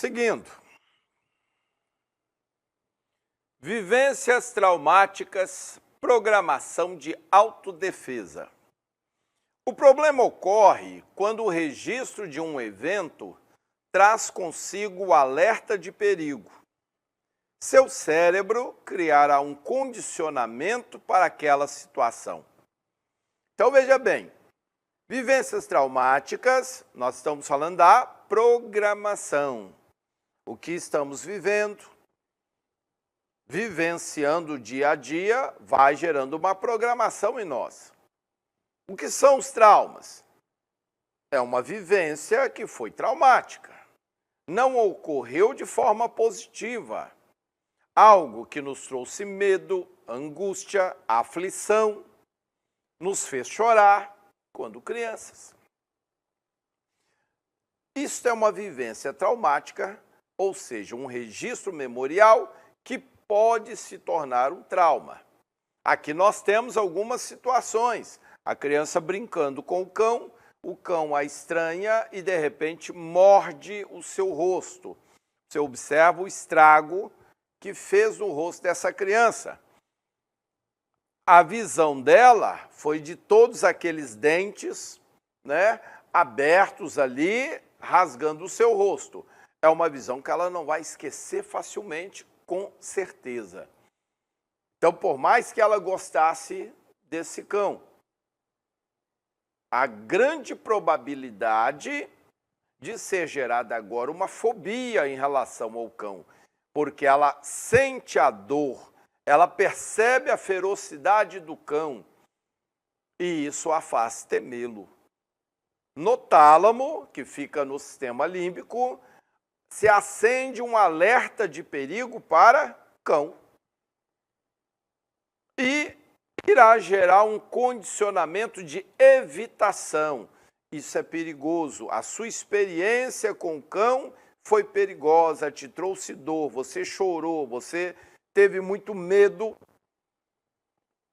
Seguindo. Vivências traumáticas, programação de autodefesa. O problema ocorre quando o registro de um evento traz consigo o alerta de perigo. Seu cérebro criará um condicionamento para aquela situação. Então veja bem, vivências traumáticas, nós estamos falando da programação. O que estamos vivendo, vivenciando dia a dia, vai gerando uma programação em nós. O que são os traumas? É uma vivência que foi traumática. Não ocorreu de forma positiva. Algo que nos trouxe medo, angústia, aflição, nos fez chorar quando crianças. Isto é uma vivência traumática, ou seja, um registro memorial que pode se tornar um trauma. Aqui nós temos algumas situações. A criança brincando com o cão a estranha e de repente morde o seu rosto. Você observa o estrago que fez no rosto dessa criança. A visão dela foi de todos aqueles dentes, abertos ali, rasgando o seu rosto. É uma visão que ela não vai esquecer facilmente, com certeza. Então, por mais que ela gostasse desse cão, a grande probabilidade de ser gerada agora uma fobia em relação ao cão, porque ela sente a dor, ela percebe a ferocidade do cão e isso a faz temê-lo. No tálamo, que fica no sistema límbico, se acende um alerta de perigo para cão e irá gerar um condicionamento de evitação. Isso é perigoso. A sua experiência com o cão foi perigosa, te trouxe dor, você chorou, você teve muito medo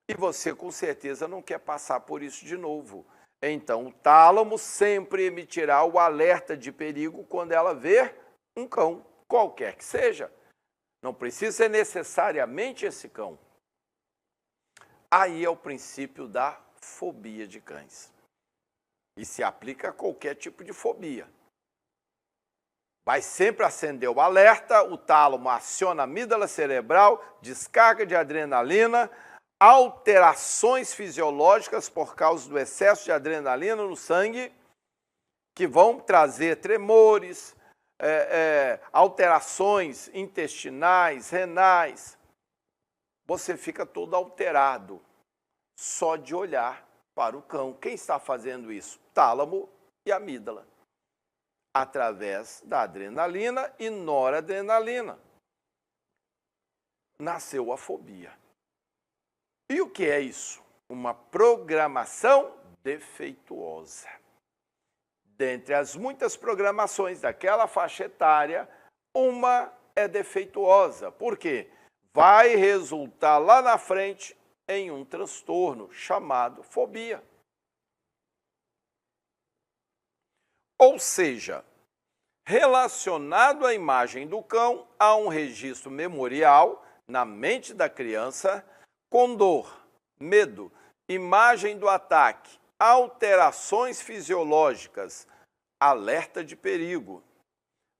e você com certeza não quer passar por isso de novo. Então o tálamo sempre emitirá o alerta de perigo quando ela vê um cão, qualquer que seja. Não precisa ser necessariamente esse cão. Aí é o princípio da fobia de cães. E se aplica a qualquer tipo de fobia. Vai sempre acender o alerta, o tálamo aciona a amígdala cerebral, descarga de adrenalina, alterações fisiológicas por causa do excesso de adrenalina no sangue, que vão trazer tremores, alterações intestinais, renais. Você fica todo alterado, só de olhar para o cão. Quem está fazendo isso? Tálamo e amígdala, através da adrenalina e noradrenalina. Nasceu a fobia. E o que é isso? Uma programação defeituosa. Dentre as muitas programações daquela faixa etária, uma é defeituosa. Por quê? Vai resultar lá na frente em um transtorno chamado fobia. Ou seja, relacionado à imagem do cão, há um registro memorial na mente da criança com dor, medo, imagem do ataque, alterações fisiológicas, alerta de perigo.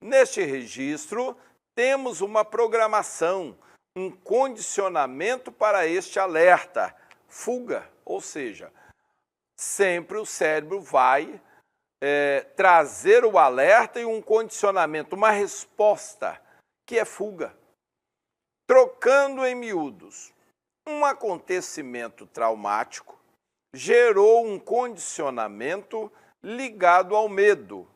Neste registro, temos uma programação, um condicionamento para este alerta, fuga, ou seja, sempre o cérebro vai trazer o alerta e um condicionamento, uma resposta, que é fuga. Trocando em miúdos, um acontecimento traumático gerou um condicionamento ligado ao medo,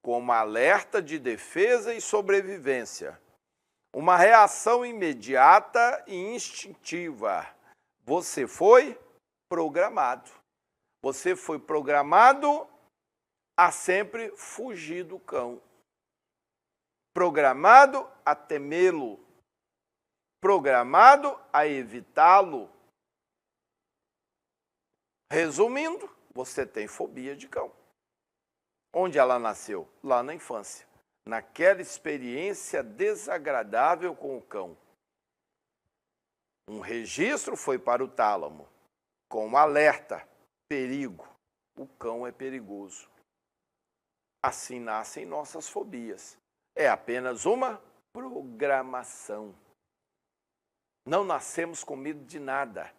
como alerta de defesa e sobrevivência. Uma reação imediata e instintiva. Você foi programado. Você foi programado a sempre fugir do cão. Programado a temê-lo. Programado a evitá-lo. Resumindo, você tem fobia de cão. Onde ela nasceu? Lá na infância. naquela experiência desagradável com o cão. Um registro foi para o tálamo, com um alerta, perigo, o cão é perigoso. Assim nascem nossas fobias. É apenas uma programação. Não nascemos com medo de nada.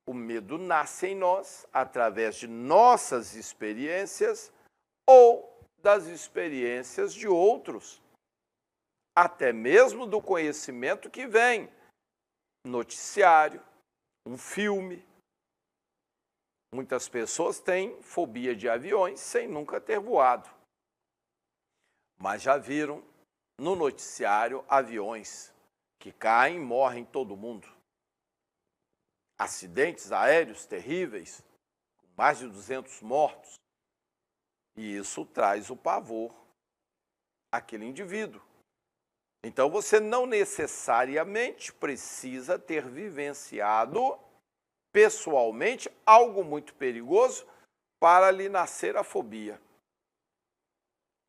O medo nasce em nós através de nossas experiências ou das experiências de outros. Até mesmo do conhecimento que vem. Noticiário, um filme. Muitas pessoas têm fobia de aviões sem nunca ter voado. Mas já viram no noticiário aviões que caem e morrem todo mundo. Acidentes aéreos terríveis, com mais de 200 mortos. E isso traz o pavor àquele indivíduo. Então você não necessariamente precisa ter vivenciado pessoalmente algo muito perigoso para lhe nascer a fobia.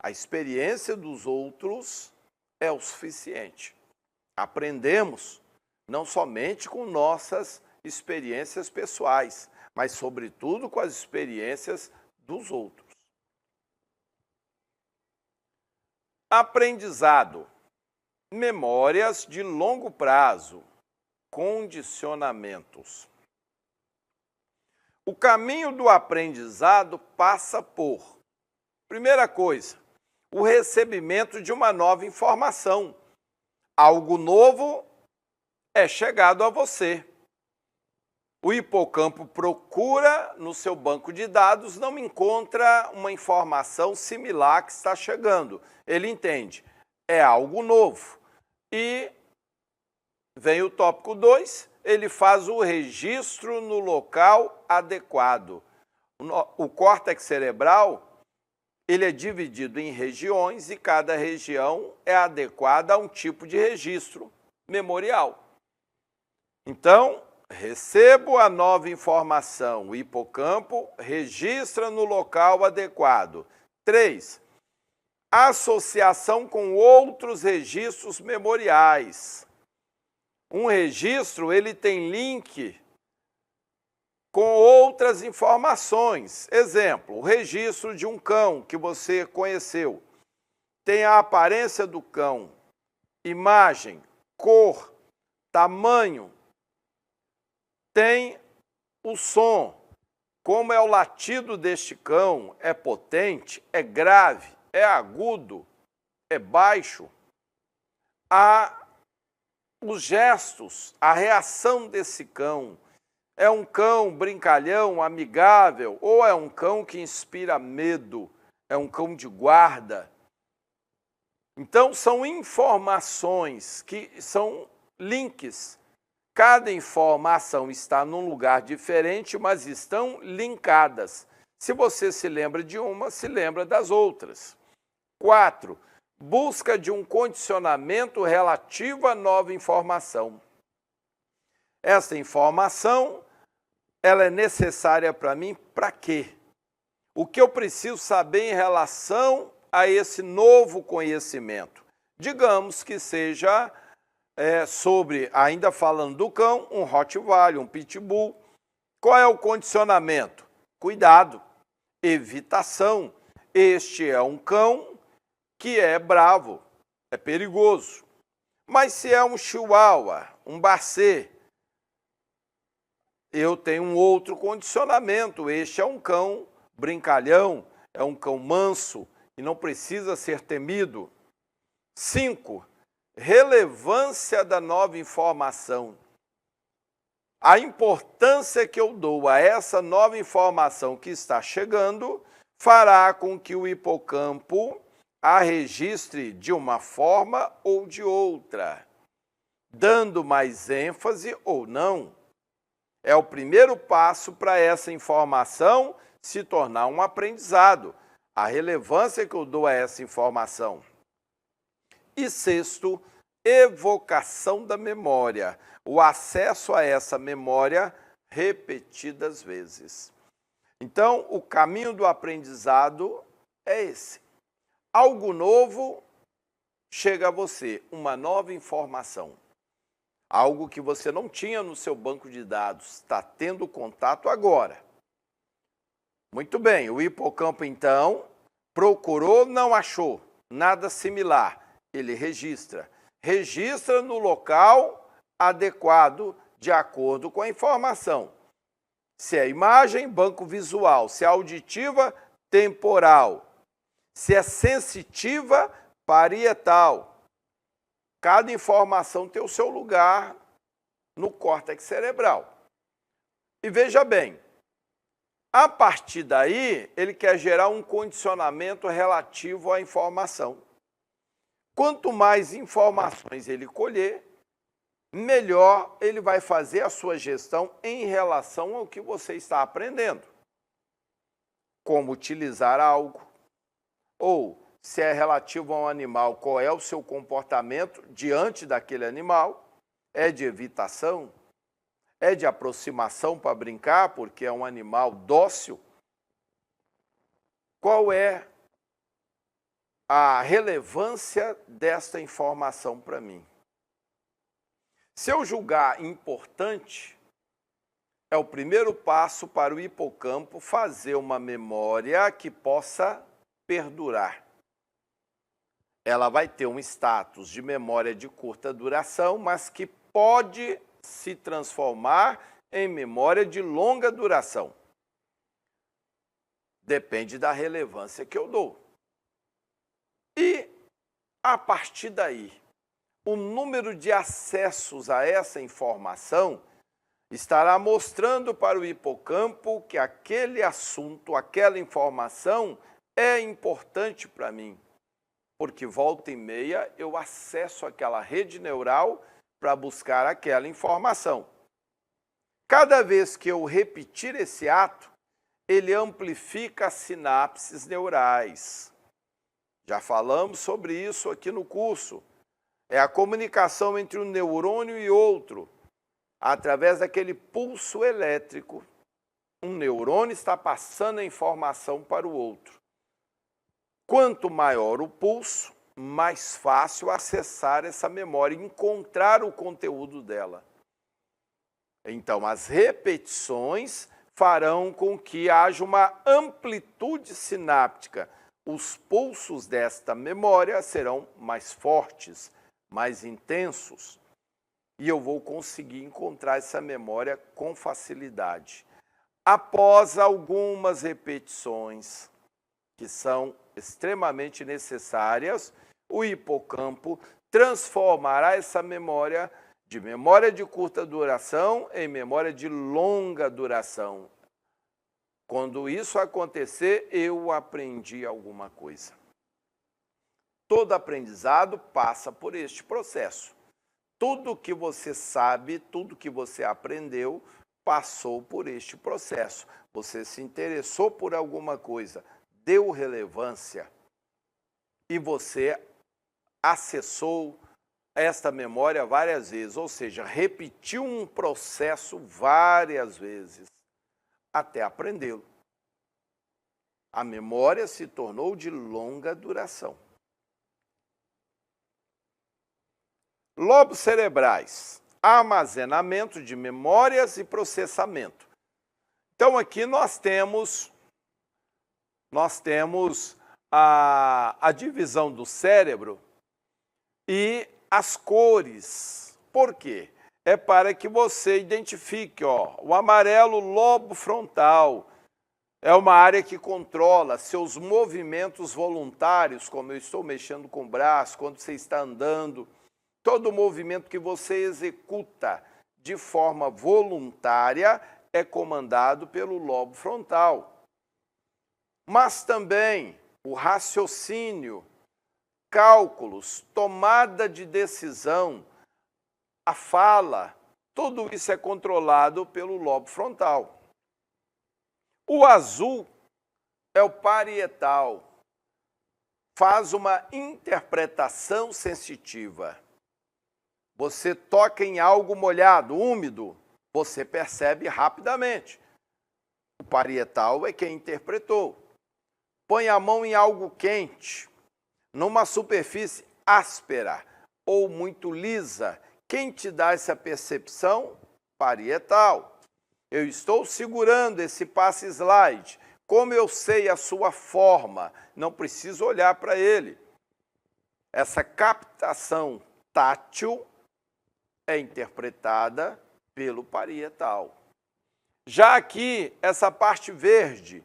A experiência dos outros é o suficiente. Aprendemos não somente com nossas experiências pessoais, mas sobretudo com as experiências dos outros. Aprendizado. Memórias de longo prazo. Condicionamentos. O caminho do aprendizado passa por, primeira coisa, o recebimento de uma nova informação. Algo novo é chegado a você. O hipocampo procura no seu banco de dados, não encontra uma informação similar que está chegando. Ele entende, é algo novo. E vem o tópico 2, ele faz o registro no local adequado. O córtex cerebral, ele é dividido em regiões e cada região é adequada a um tipo de registro memorial. Então, recebo a nova informação, o hipocampo registra no local adequado. 3. Associação com outros registros memoriais. Um registro, ele tem link com outras informações. Exemplo, o registro de um cão que você conheceu. Tem a aparência do cão, imagem, cor, tamanho. Tem o som, como é o latido deste cão, é potente, é grave, é agudo, é baixo. Há os gestos, a reação desse cão. É um cão brincalhão, amigável, ou é um cão que inspira medo? É um cão de guarda? Então, são informações que são links. Cada informação está num lugar diferente, mas estão linkadas. Se você se lembra de uma, se lembra das outras. 4. Busca de um condicionamento relativo à nova informação. Essa informação, ela é necessária para mim para quê? O que eu preciso saber em relação a esse novo conhecimento? Digamos que seja sobre, ainda falando do cão, um Rottweiler, um Pitbull. Qual é o condicionamento? Cuidado, evitação. Este é um cão que é bravo, é perigoso. Mas se é um Chihuahua, um Basset, eu tenho um outro condicionamento. Este é um cão brincalhão, é um cão manso e não precisa ser temido. 5. Relevância da nova informação. A importância que eu dou a essa nova informação que está chegando fará com que o hipocampo a registre de uma forma ou de outra, dando mais ênfase ou não. É o primeiro passo para essa informação se tornar um aprendizado, a relevância que eu dou a essa informação. E 6º, evocação da memória, o acesso a essa memória repetidas vezes. Então, o caminho do aprendizado é esse. algo novo chega a você, uma nova informação. Algo que você não tinha no seu banco de dados, está tendo contato agora. Muito bem, o hipocampo então procurou, não achou nada similar. Ele registra. Registra no local adequado, de acordo com a informação. Se é imagem, banco visual. Se é auditiva, temporal. Se é sensitiva, parietal. Cada informação tem o seu lugar no córtex cerebral. E veja bem, a partir daí, ele quer gerar um condicionamento relativo à informação. Quanto mais informações ele colher, melhor ele vai fazer a sua gestão em relação ao que você está aprendendo. Como utilizar algo, ou se é relativo a um animal, qual é o seu comportamento diante daquele animal, é de evitação, é de aproximação para brincar, porque é um animal dócil. Qual é a relevância desta informação para mim? Se eu julgar importante, é o primeiro passo para o hipocampo fazer uma memória que possa perdurar. Ela vai ter um status de memória de curta duração, mas que pode se transformar em memória de longa duração. Depende da relevância que eu dou. E, a partir daí, o número de acessos a essa informação estará mostrando para o hipocampo que aquele assunto, aquela informação é importante para mim. Porque volta e meia eu acesso aquela rede neural para buscar aquela informação. Cada vez que eu repetir esse ato, ele amplifica as sinapses neurais. Já falamos sobre isso aqui no curso. É a comunicação entre um neurônio e outro, através daquele pulso elétrico. Um neurônio está passando a informação para o outro. Quanto maior o pulso, mais fácil acessar essa memória e encontrar o conteúdo dela. Então, as repetições farão com que haja uma amplitude sináptica. Os pulsos desta memória serão mais fortes, mais intensos, e eu vou conseguir encontrar essa memória com facilidade. Após algumas repetições, que são extremamente necessárias, o hipocampo transformará essa memória de curta duração em memória de longa duração. Quando isso acontecer, eu aprendi alguma coisa. Todo aprendizado passa por este processo. Tudo que você sabe, tudo que você aprendeu, passou por este processo. Você se interessou por alguma coisa, deu relevância e você acessou esta memória várias vezes, ou seja, repetiu um processo várias vezes até aprendê-lo. A memória se tornou de longa duração. Lobos cerebrais, armazenamento de memórias e processamento. Então aqui nós temos a divisão do cérebro e as cores. Por quê? É para que você identifique, o amarelo, lobo frontal. É uma área que controla seus movimentos voluntários, como eu estou mexendo com o braço, quando você está andando. Todo movimento que você executa de forma voluntária é comandado pelo lobo frontal. Mas também o raciocínio, cálculos, tomada de decisão, a fala, tudo isso é controlado pelo lobo frontal. O azul é o parietal, faz uma interpretação sensitiva. Você toca em algo molhado, úmido, você percebe rapidamente. O parietal é quem interpretou. Põe a mão em algo quente, numa superfície áspera ou muito lisa. Quem te dá essa percepção? Parietal. Eu estou segurando esse passe slide. Como eu sei a sua forma? Não preciso olhar para ele. Essa captação tátil é interpretada pelo parietal. Já aqui, essa parte verde,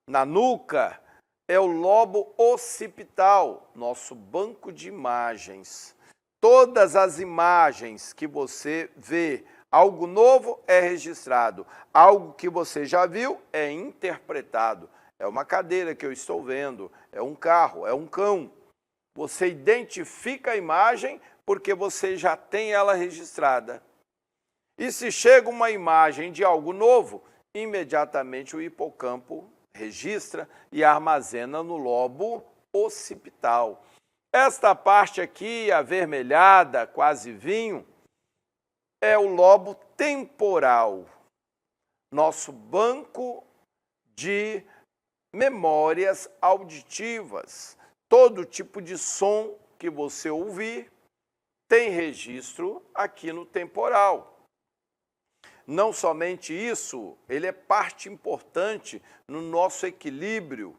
na nuca, é o lobo occipital, nosso banco de imagens. Todas as imagens que você vê, algo novo é registrado, algo que você já viu é interpretado. É uma cadeira que eu estou vendo, é um carro, é um cão. Você identifica a imagem porque você já tem ela registrada. E se chega uma imagem de algo novo, imediatamente o hipocampo registra e armazena no lobo occipital. Esta parte aqui, avermelhada, quase vinho, é o lobo temporal, nosso banco de memórias auditivas. Todo tipo de som que você ouvir tem registro aqui no temporal. Não somente isso, ele é parte importante no nosso equilíbrio.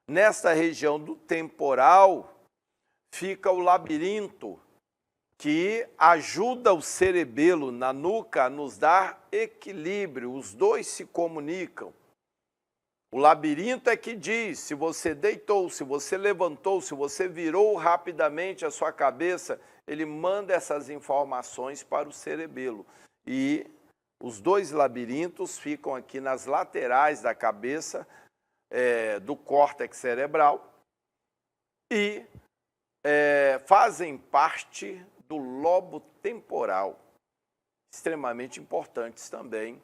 Nesta região do temporal fica o labirinto, que ajuda o cerebelo na nuca a nos dar equilíbrio. Os dois se comunicam. O labirinto é que diz se você deitou, se você levantou, se você virou rapidamente a sua cabeça, ele manda essas informações para o cerebelo. E os dois labirintos ficam aqui nas laterais da cabeça, do córtex cerebral, e fazem parte do lobo temporal, extremamente importantes também,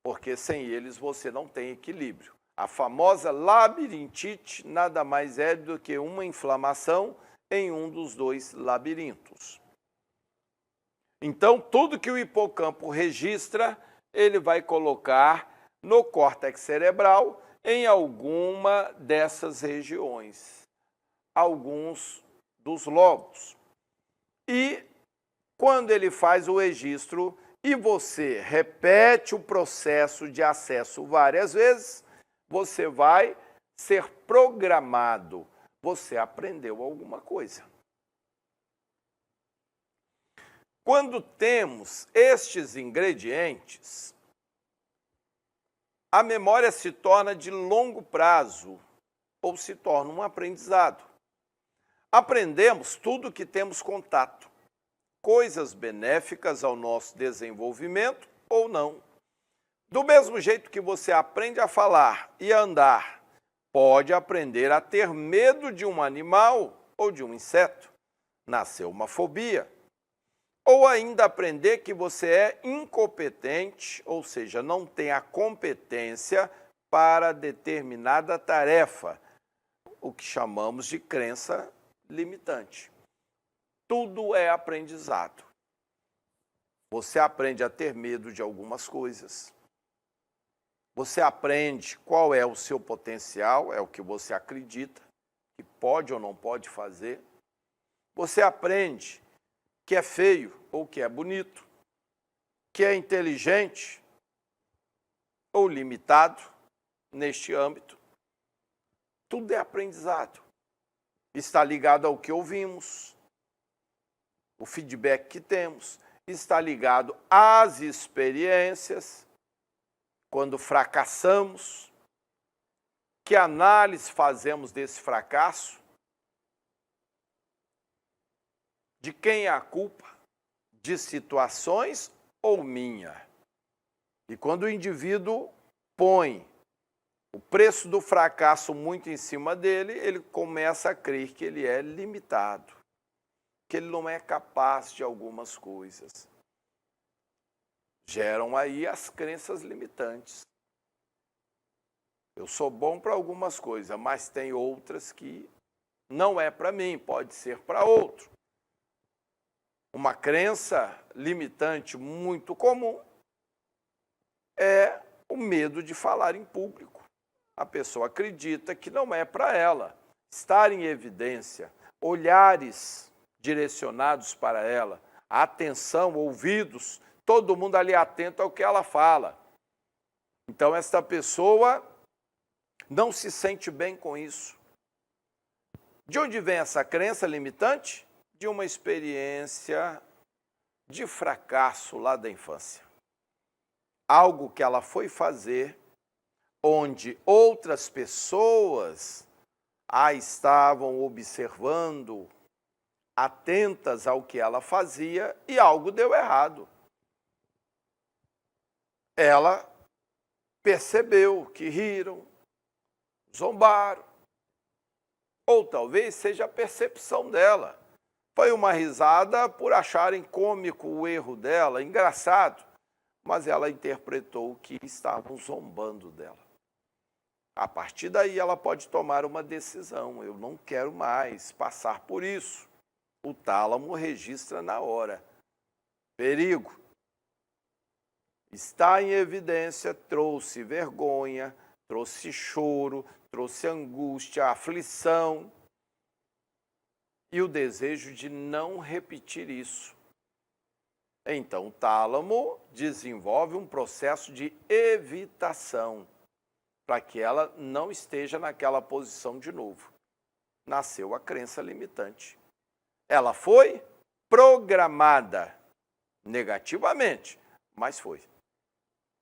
porque sem eles você não tem equilíbrio. A famosa labirintite nada mais é do que uma inflamação em um dos dois labirintos. Então, tudo que o hipocampo registra, ele vai colocar no córtex cerebral em alguma dessas regiões, alguns dos lobos. E quando ele faz o registro e você repete o processo de acesso várias vezes, você vai ser programado. Você aprendeu alguma coisa. Quando temos estes ingredientes, a memória se torna de longo prazo ou se torna um aprendizado. Aprendemos tudo que temos contato, coisas benéficas ao nosso desenvolvimento ou não. Do mesmo jeito que você aprende a falar e a andar, pode aprender a ter medo de um animal ou de um inseto. Nasceu uma fobia. Ou ainda aprender que você é incompetente, ou seja, não tem a competência para determinada tarefa, o que chamamos de crença limitante. Tudo é aprendizado. Você aprende a ter medo de algumas coisas. Você aprende qual é o seu potencial, é o que você acredita, que pode ou não pode fazer. Você aprende que é feio ou que é bonito, que é inteligente ou limitado neste âmbito. Tudo é aprendizado. Está ligado ao que ouvimos, o feedback que temos, está ligado às experiências, quando fracassamos, que análise fazemos desse fracasso, de quem é a culpa, de situações ou minha. E quando o indivíduo põe o preço do fracasso muito em cima dele, ele começa a crer que ele é limitado, que ele não é capaz de algumas coisas. Geram aí as crenças limitantes. Eu sou bom para algumas coisas, mas tem outras que não é para mim, pode ser para outro. Uma crença limitante muito comum é o medo de falar em público. A pessoa acredita que não é para ela. estar em evidência, olhares direcionados para ela, atenção, ouvidos, todo mundo ali atento ao que ela fala. Então, esta pessoa não se sente bem com isso. De onde vem essa crença limitante? De uma experiência de fracasso lá da infância. Algo que ela foi fazer, onde outras pessoas a estavam observando, atentas ao que ela fazia, e algo deu errado. Ela percebeu que riram, zombaram, ou talvez seja a percepção dela. Foi uma risada por acharem cômico o erro dela, engraçado, mas ela interpretou que estavam zombando dela. A partir daí ela pode tomar uma decisão, eu não quero mais passar por isso. O tálamo registra na hora. Perigo. Está em evidência, trouxe vergonha, trouxe choro, trouxe angústia, aflição e o desejo de não repetir isso. Então, o tálamo desenvolve um processo de evitação para que ela não esteja naquela posição de novo. Nasceu a crença limitante. Ela foi programada negativamente, mas foi.